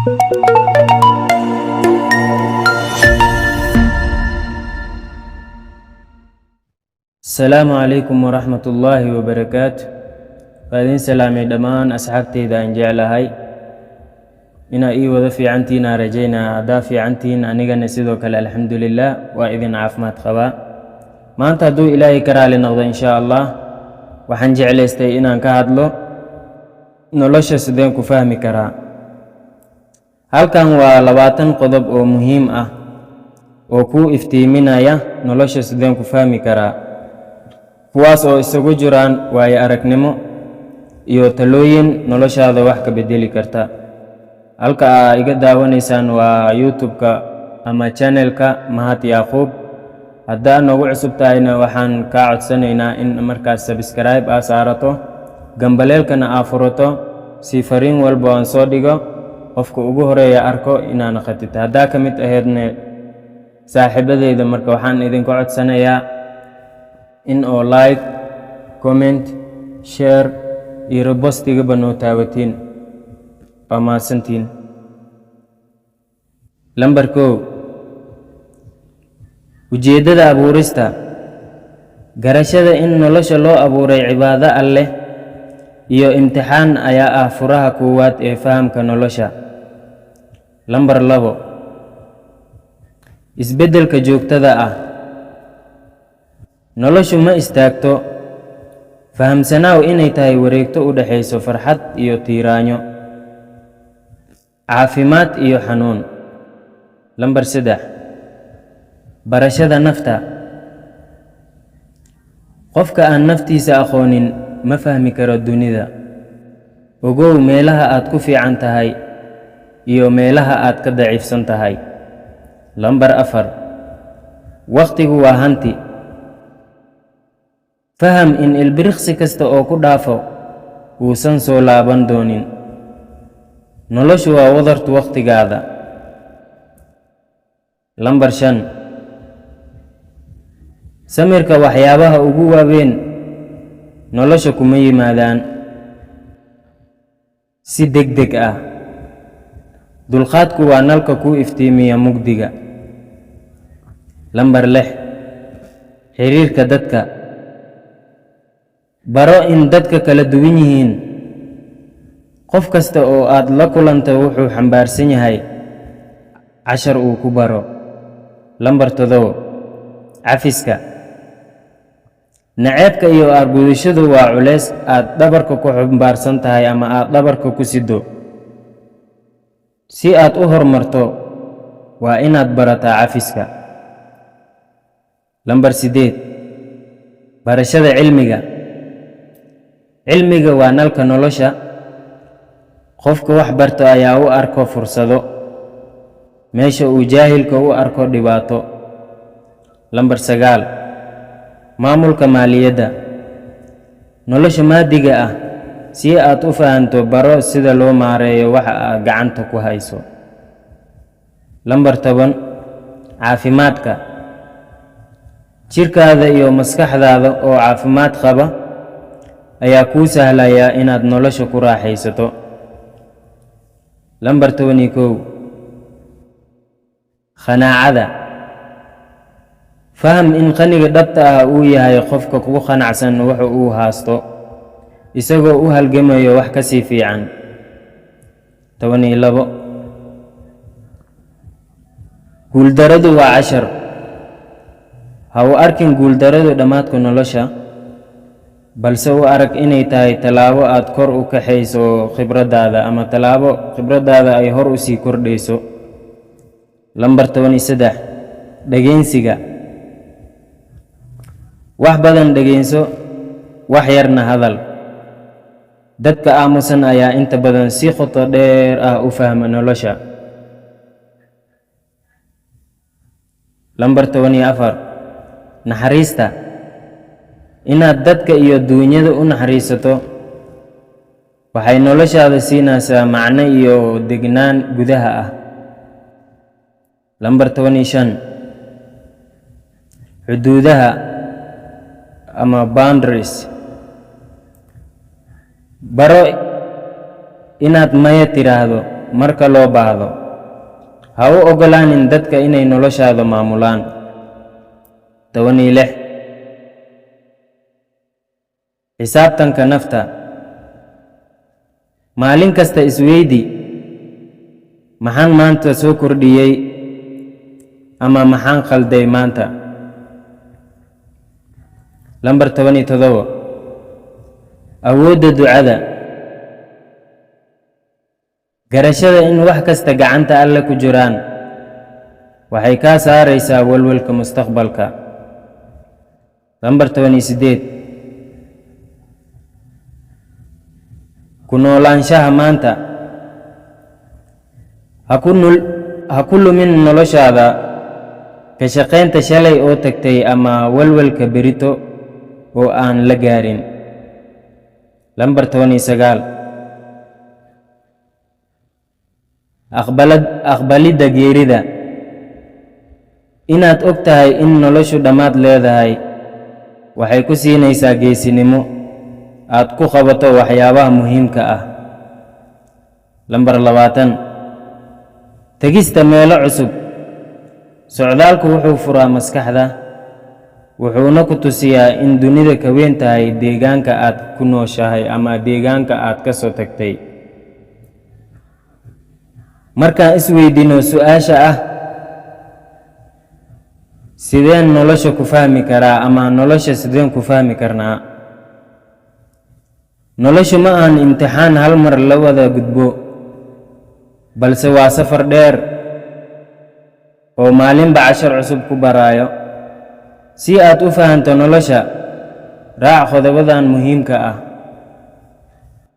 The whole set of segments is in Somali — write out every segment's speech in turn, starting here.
السلام عليكم ورحمة الله وبركاته. فإذن سلامي دمان أصحابتي إذا إنجع لهاي إنا وذا في عنتينا رجينا دا في عنتين أنيغا نسيدوك الحمد لله وإذن عافمات خبا ما أنت دو إلهي كرالي نغضا إن شاء الله وحنجع ليستي إنا نكهدلو نولوش سدين كفهمي كرا هل كان ولواتن قضب أو مهم وكو افتيمنا يا نولوش سدين كفهمي كرا kuwaas oo isugu jiraan waayo aragnimo iyo talooyin noloshaada wax ka bedeli karta. Halka iga daawanaysaan waa YouTube-ka ama channel-ka Mahad Yaqub. Haddii nagu cusub tahayna waxaan ka codsanaynaa in markaas subscribe saarato, gambaleelkana furato si fariin walba aan soo dhigo qofka ugu horeeya arko inaan qatito. Haddaa ka mid ahaydna saaxiibadeyda marka waxaan idinku codsanayaa in oo like, comment, share iyo repostiga banoo taawatiin waa mahadsantiin. Lambar 1 ujeedada abuurista garashada in nolosha loo abuuray cibaado Alle iyo imtixaan ayaa furaha koowaad ee fahamka nolosha. Lambar 2 isbeddelka joogtada noloshu ma istaagto. Fahamsanaaw inay tahay wareegto u dhaxayso farxad iyo tiiraanyo, caafimaad iyo xanuun. Lambar 3 barashada nafta. Qofka aan naftiisa aqoonin ma fahmi karo dunida. Ogow meelaha aad ku fiican tahay iyo meelaha aad ka daciifsan tahay. Lambar 4 waqtigu waa hanti. Faham in ilbiriqsi kasta oo ku dhaafo uusan soo laaban doonin. Noloshu waa wadartu waqtigaada. Lambar 5 samirka waxyaabaha ugu waaweyn nolosha kuma yimaadaan si degdeg dulqaadku waa nalka ku iftiimiya mugdiga. Lambar 6 xiriirka dadka. baro in dadka kala duwan yihiin. qof kasta oo aad la kulanto wuxuu xambaarsan yahay cashar uu ku baro. Lambar 7 cafiska. naceebka iyo argudashadu waa culeys aad dhabarka ku xambaarsan tahay ama aad dhabarka ku sido. si aad u horumarto waa inaad barataa cafiska. Lambar 8 barashada cilmiga. cilmiga waa nalka nolosha. qofka wax barto ayaa u arko fursado meesha uu jaahilka u arko dhibaato. Lambar 9 maamulka maaliyadda. nolosha maadiga si aad u fahanto baro sida loo maareeyo waxa aad gacanta ku hayso. Lambar 10 caafimaadka. jirkaada iyo maskaxdaada oo caafimaad qaba ayaa kuu sahlaya inaad nolosha ku raaxaysato. Lambar 11 qanaacada. faham in qaniga dhabta uu yahay qofka ku qanacsan waxa uu haasto isagoo u halgamayo wax ka sii fiican. 12 guuldaradu waa cashar. ha u arkin guuldaradu dhammaadka nolosha, balse u arag inay tahay talaabo aad kor u kaxayso khibradaada ama talaabo khibradaada ay hor u sii kordhayso. Lambar 13 dhageysiga. wax badan dhageyso, wax yarna hadal. dadka aamusan ayaa inta badan si qoto dheer u fahma nolosha. Lambar 14 naxariista. inaad dadka iyo duunyada u naxariisato waxay noloshaada siinaysaa macno iyo degnaan gudaha Lambar 15 xuduudaha ama boundaries. baro inaad maya tiraahdo marka loo baahdo. Ha u ogolaanin dadka inay noloshaada maamulaan. 16 xisaabtanka nafta. maalin kasta isweydi, maxaan maanta soo kordhiyey ama maxaan khalday maanta. lambar 17 awoodda ducada. garashada in wax kasta gacanta Alle ku jiraan waxay kaa saaraysaa walwalka mustaqbalka. lambar 18 ku noolaanshaha maanta. ha ku lumin noloshaada ka shaqaynta shalay oo tagtay ama walwalka berito oo aan la gaarin. lambar 19 aqbalidda geerida. inaad og tahay in noloshu dhammaad leedahay waxay ku siinaysaa geesinimo aad ku qabato waxyaabaha muhiimka ah. lambar 20 tegista meelo cusub. socdaalku wuxuu furaa maskaxda, wuxuuna ku tusiyaa in dunida ka weyn tahay deegaanka aad ku nooshahay ama deegaanka aad ka soo tagtay. markaan isweydiino su'aasha ah sideen nolosha ku fahmi karaa ama nolosha sideen ku fahmi karnaa, noloshu ma ahan imtixaan hal mar la wada gudbo, balse waa safar dheer oo maalinba cashar cusub ku baraayo. si aad u fahanto nolosha, raac qodobadan muhiimka ah.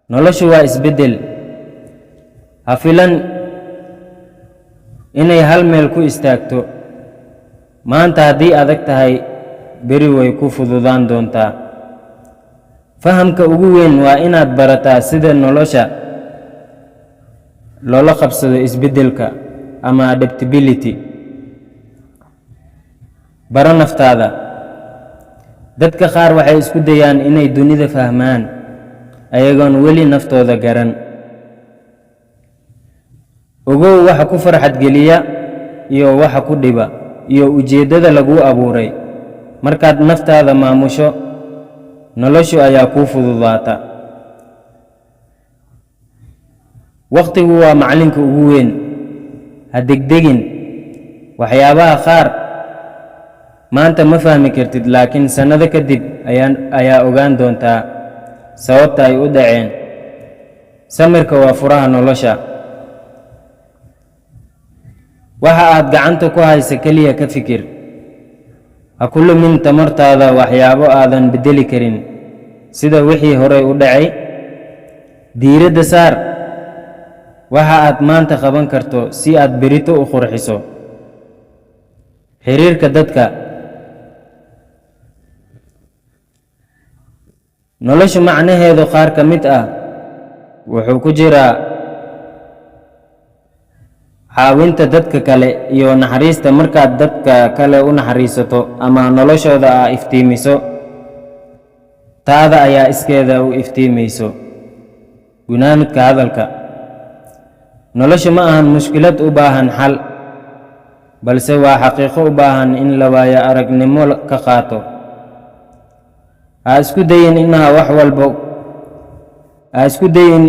noloshu waa isbeddel. ha filan inay hal meel ku istaagto. maanta haddii adag tahay, beri way ku fududaan doontaa. fahamka ugu weyn waa inaad barataa sida nolosha loola qabsado isbeddelka ama adaptability. baro naftaada. dadka qaar waxay isku dayaan inay dunida fahmaan ayagoon weli naftooda garan. ogow waxa ku farxad geliya iyo waxa ku dhiba iyo ujeeddada laguu abuuray. markaad naftaada maamusho, noloshu ayaa kuu fududaata. waqtigu waa macalinka ugu weyn. ha degdegin. waxyaabaha qaar maanta ma fahmi kartid, laakiin sannado kadib ayaa ogaan doontaa sababta ay u dhaceen. samirka waa furaha nolosha. waxa aad gacanta ku haysa keliya ka fikir. ha ku lumin tamartaada waxyaabo aadan beddeli karin, sida wixii horey u dhacay. diiradda saar waxa aad maanta qaban karto si aad berito u qurxiso. xiriirka dadka. nolosha macnaheedu qaar ka mid ah wuxuu ku jiraa caawinta dadka kale iyo naxariista. markaad dadka kale u naxariisato ama noloshooda aa iftiimiso, taada ayaa iskeeda u iftiimayso. gunaanadka hadalka. nolosha ma ahan mushkilad u baahan xal, balse waa xaqiiqo u baahan in la waayo aragnimo ka qaato. ha isku dayin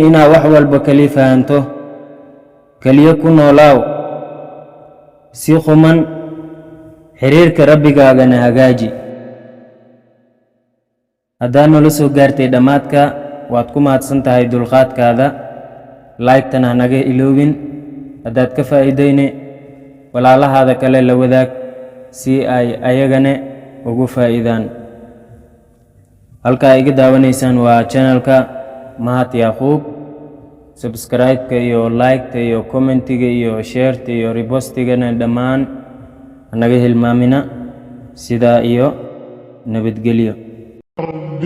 inaa wax walba kali fahanto. keliya ku noolaaw si quman. xiriirka rabbigaagana hagaaji. haddaad nala soo gaartay dhammaadka, waad ku mahadsan tahay dulqaadkaada. laygtan ha naga iloobin. haddaad ka faa'iidayne walaalahaada kale la wadaag si ay ayagane ugu faa'iidaan. halkaa iga daawanaysaan waa channelka Mahad Yacquub. subscribe-ka iyo like-ta iyo commentiga iyo share-ta iyo repostigana dhammaan hanaga hilmaamina. sidaa iyo nabadgelyo.